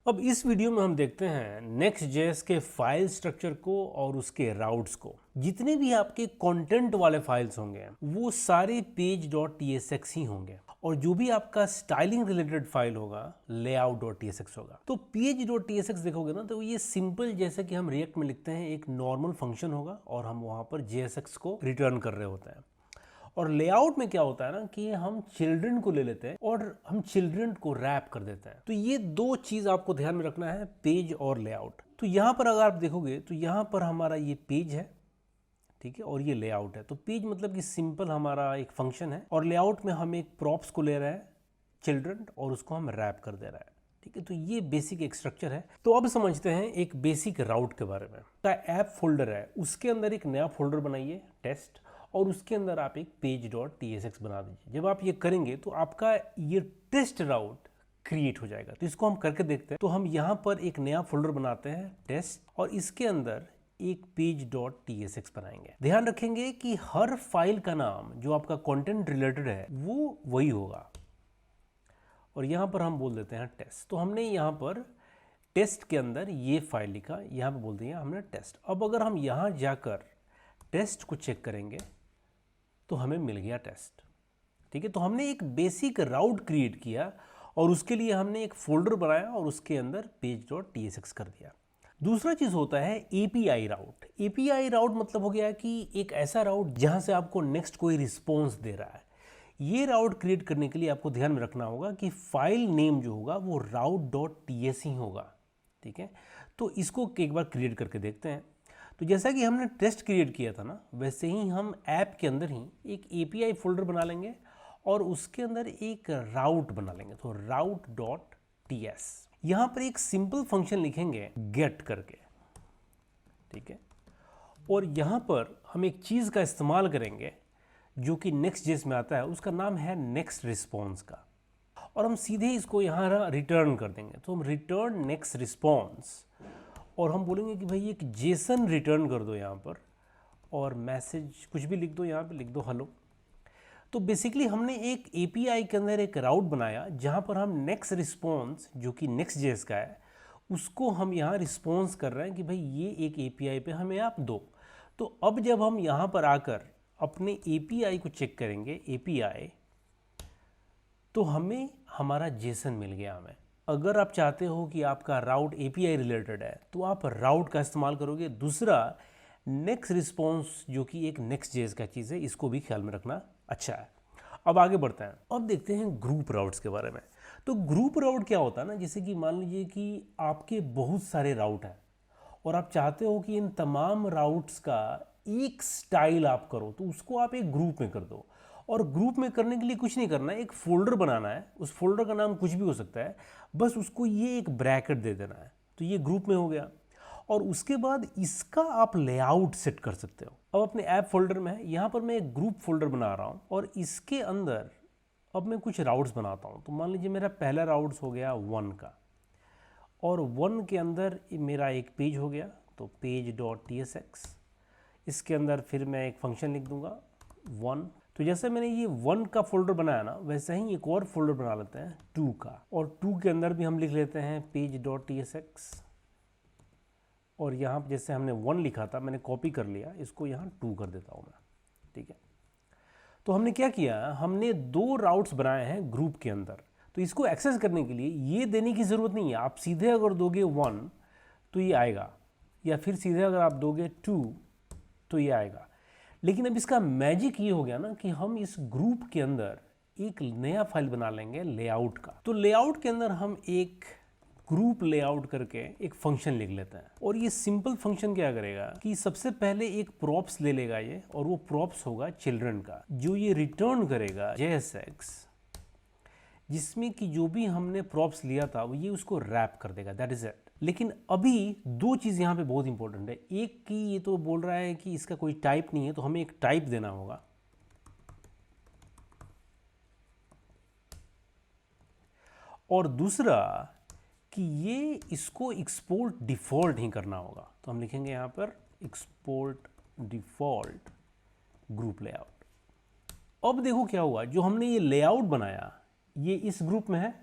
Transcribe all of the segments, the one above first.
अब इस वीडियो में हम देखते हैं Next.js के फाइल स्ट्रक्चर को और उसके राउट्स को। जितने भी आपके कंटेंट वाले फाइल्स होंगे वो सारे page.tsx ही होंगे और जो भी आपका स्टाइलिंग रिलेटेड फाइल होगा layout.tsx होगा। तो page.tsx देखोगे ना तो ये सिंपल जैसे कि हम रिएक्ट में लिखते हैं एक नॉर्मल फंक्शन होगा और हम वहां पर jsx को रिटर्न कर रहे होते हैं। और लेआउट में क्या होता है ना कि हम चिल्ड्रन को ले लेते हैं और हम चिल्ड्रन को रैप कर देते हैं। तो ये दो चीज आपको ध्यान में रखना है, पेज और लेआउट। तो यहां पर अगर आप देखोगे तो यहां पर हमारा ये पेज है, ठीक है, और ये लेआउट है। तो पेज मतलब कि सिंपल हमारा एक फंक्शन है और लेआउट में हम एक प्रॉप्स को ले रहे हैं चिल्ड्रन और उसको हम रैप कर दे रहे हैं, ठीक है। तो ये बेसिक एक स्ट्रक्चर है। तो अब समझते हैं एक बेसिक राउट के बारे में। का ऐप फोल्डर है उसके अंदर एक नया फोल्डर बनाइए टेस्ट और उसके अंदर आप एक page.tsx बना दीजिए। जब आप ये करेंगे तो आपका ये टेस्ट राउट क्रिएट हो जाएगा। तो इसको हम करके देखते हैं। तो हम यहाँ पर एक नया फोल्डर बनाते हैं टेस्ट और इसके अंदर एक page.tsx बनाएंगे। ध्यान रखेंगे कि हर फाइल का नाम जो आपका कंटेंट रिलेटेड है वो वही होगा और यहाँ पर हम बोल देते हैं टेस्ट। तो हमने यहाँ पर टेस्ट के अंदर ये फाइल लिखा, यहाँ पे बोल दिया हमने टेस्ट। अब अगर हम यहाँ जाकर टेस्ट को चेक करेंगे तो हमें मिल गया टेस्ट, ठीक है। तो हमने एक बेसिक राउट क्रिएट किया और उसके लिए हमने एक फोल्डर बनाया और उसके अंदर page.tsx कर दिया। दूसरा चीज होता है एपीआई राउट। एपीआई राउट मतलब हो गया कि एक ऐसा राउट जहां से आपको नेक्स्ट कोई रिस्पॉन्स दे रहा है। ये राउट क्रिएट करने के लिए आपको ध्यान में रखना होगा कि फाइल नेम जो होगा वो route.ts ही होगा, ठीक है। तो इसको एक बार क्रिएट करके देखते हैं। तो जैसा कि हमने टेस्ट क्रिएट किया था ना, वैसे ही हम ऐप के अंदर ही एक एपीआई फोल्डर बना लेंगे और उसके अंदर एक राउट बना लेंगे। तो route.ts यहाँ पर एक सिंपल फंक्शन लिखेंगे गेट करके, ठीक है। और यहाँ पर हम एक चीज़ का इस्तेमाल करेंगे जो कि Next.js में आता है, उसका नाम है नेक्स्ट रिस्पॉन्स का, और हम सीधे इसको यहाँ रिटर्न कर देंगे। तो हम रिटर्न नेक्स्ट रिस्पॉन्स और हम बोलेंगे कि भाई एक जेसन रिटर्न कर दो यहाँ पर और मैसेज कुछ भी लिख दो, यहाँ पे लिख दो हेलो। तो बेसिकली हमने एक एपीआई के अंदर एक राउट बनाया जहाँ पर हम नेक्स्ट रिस्पॉन्स जो कि Next.js का है उसको हम यहाँ रिस्पॉन्स कर रहे हैं कि भाई ये एक एपीआई पे हमें आप दो। तो अब जब हम यहाँ पर आकर अपने एपीआई को चेक करेंगे एपीआई, तो हमें हमारा जेसन मिल गया। हमें अगर आप चाहते हो कि आपका राउट एपीआई रिलेटेड है तो आप राउट का इस्तेमाल करोगे। दूसरा नेक्स्ट रिस्पॉन्स जो कि एक Next.js का चीज़ है, इसको भी ख्याल में रखना अच्छा है। अब आगे बढ़ते हैं। अब देखते हैं ग्रुप राउट्स के बारे में। तो ग्रुप राउट क्या होता है ना, जैसे कि मान लीजिए कि आपके बहुत सारे राउट हैं और आप चाहते हो कि इन तमाम राउट्स का एक स्टाइल आप करो, तो उसको आप एक ग्रुप में कर दो। और ग्रुप में करने के लिए कुछ नहीं करना है, एक फोल्डर बनाना है। उस फोल्डर का नाम कुछ भी हो सकता है, बस उसको ये एक ब्रैकेट दे देना है। तो ये ग्रुप में हो गया और उसके बाद इसका आप लेआउट सेट कर सकते हो। अब अपने ऐप फोल्डर में है, यहाँ पर मैं एक ग्रुप फोल्डर बना रहा हूँ और इसके अंदर अब मैं कुछ राउट्स बनाता हूँ। तो मान लीजिए मेरा पहला राउट्स हो गया 1 का और 1 के अंदर मेरा एक पेज हो गया, तो page.tsx। इसके अंदर फिर मैं एक फंक्शन लिख दूंगा 1। तो जैसे मैंने ये 1 का फोल्डर बनाया ना, वैसे ही एक और फोल्डर बना लेते हैं 2 का, और 2 के अंदर भी हम लिख लेते हैं page.tsx। और यहाँ जैसे हमने 1 लिखा था मैंने कॉपी कर लिया, इसको यहाँ 2 कर देता हूँ मैं, ठीक है। तो हमने क्या किया, हमने 2 राउट्स बनाए हैं ग्रुप के अंदर। तो इसको एक्सेस करने के लिए ये देने की ज़रूरत नहीं है। आप सीधे अगर दोगे 1 तो ये आएगा, या फिर सीधे अगर आप दोगे 2 तो ये आएगा। लेकिन अब इसका मैजिक ये हो गया ना कि हम इस ग्रुप के अंदर एक नया फाइल बना लेंगे लेआउट का। तो लेआउट के अंदर हम एक ग्रुप लेआउट करके एक फंक्शन लिख लेते हैं और ये सिंपल फंक्शन क्या करेगा कि सबसे पहले एक प्रॉप्स ले लेगा ये, और वो प्रॉप्स होगा चिल्ड्रन का, जो ये रिटर्न करेगा JSX, जिसमें कि जो भी हमने प्रॉप्स लिया था वो ये उसको रैप कर देगा, दैट इज इट। लेकिन अभी दो चीज़ यहाँ पे बहुत इंपॉर्टेंट है। एक की ये तो बोल रहा है कि इसका कोई टाइप नहीं है, तो हमें एक टाइप देना होगा। और दूसरा कि ये इसको एक्सपोर्ट डिफ़ॉल्ट ही करना होगा। तो हम लिखेंगे यहाँ पर एक्सपोर्ट डिफ़ॉल्ट ग्रुप लेआउट। अब देखो क्या हुआ, जो हमने ये लेआउट बनाया ये इस ग्रुप में है,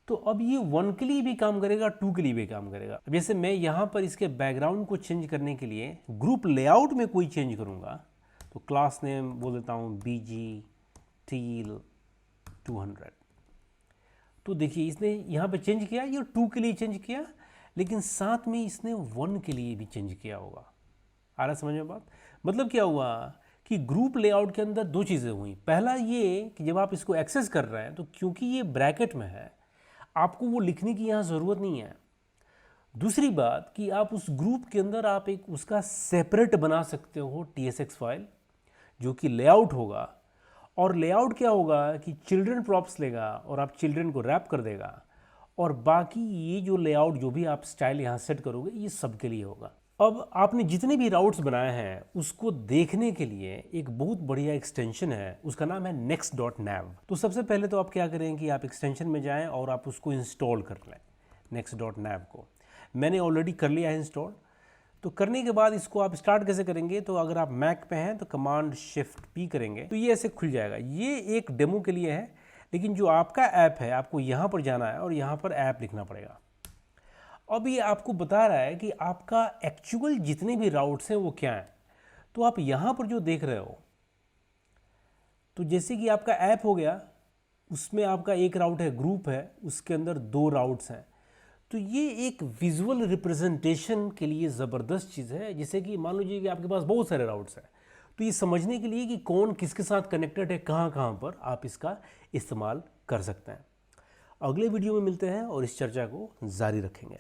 तो अब ये 1 के लिए भी काम करेगा, 2 के लिए भी काम करेगा। अब जैसे मैं यहाँ पर इसके बैकग्राउंड को चेंज करने के लिए ग्रुप लेआउट में कोई चेंज करूँगा, तो क्लास नेम बोल देता हूँ BG टील 200। तो देखिए इसने यहाँ पे चेंज किया, ये 2 के लिए चेंज किया, लेकिन साथ में इसने 1 के लिए भी चेंज किया होगा। आ रहा समझ में बात? मतलब क्या हुआ कि ग्रुप लेआउट के अंदर दो चीज़ें हुई। पहला ये कि जब आप इसको एक्सेस कर रहे हैं तो क्योंकि ये ब्रैकेट में है, आपको वो लिखने की यहाँ ज़रूरत नहीं है। दूसरी बात कि आप उस ग्रुप के अंदर आप एक उसका सेपरेट बना सकते हो TSX फाइल, जो कि लेआउट होगा। और लेआउट क्या होगा कि चिल्ड्रन प्रॉप्स लेगा और आप चिल्ड्रन को रैप कर देगा, और बाकी ये जो लेआउट जो भी आप स्टाइल यहाँ सेट करोगे ये सब के लिए होगा। अब आपने जितने भी राउट्स बनाए हैं उसको देखने के लिए एक बहुत बढ़िया एक्सटेंशन है, उसका नाम है next.nav। तो सबसे पहले तो आप क्या करें कि आप एक्सटेंशन में जाएं और आप उसको इंस्टॉल कर लें, next.nav को। मैंने ऑलरेडी कर लिया है इंस्टॉल। तो करने के बाद इसको आप स्टार्ट कैसे करेंगे, तो अगर आप मैक पे हैं तो कमांड शिफ्ट P करेंगे तो ये ऐसे खुल जाएगा। ये एक डेमो के लिए है, लेकिन जो आपका ऐप है आपको यहाँ पर जाना है और यहाँ पर ऐप लिखना पड़ेगा। अब ये आपको बता रहा है कि आपका एक्चुअल जितने भी राउट्स हैं वो क्या हैं। तो आप यहाँ पर जो देख रहे हो, तो जैसे कि आपका ऐप हो गया, उसमें आपका एक राउट है, ग्रुप है, उसके अंदर 2 राउट्स हैं। तो ये एक विजुअल रिप्रेजेंटेशन के लिए ज़बरदस्त चीज़ है। जैसे कि मान लीजिए कि आपके पास बहुत सारे राउट्स हैं, तो ये समझने के लिए कि कौन किसके साथ कनेक्टेड है, कहाँ कहाँ पर आप इसका इस्तेमाल कर सकते हैं। अगले वीडियो में मिलते हैं और इस चर्चा को जारी रखेंगे।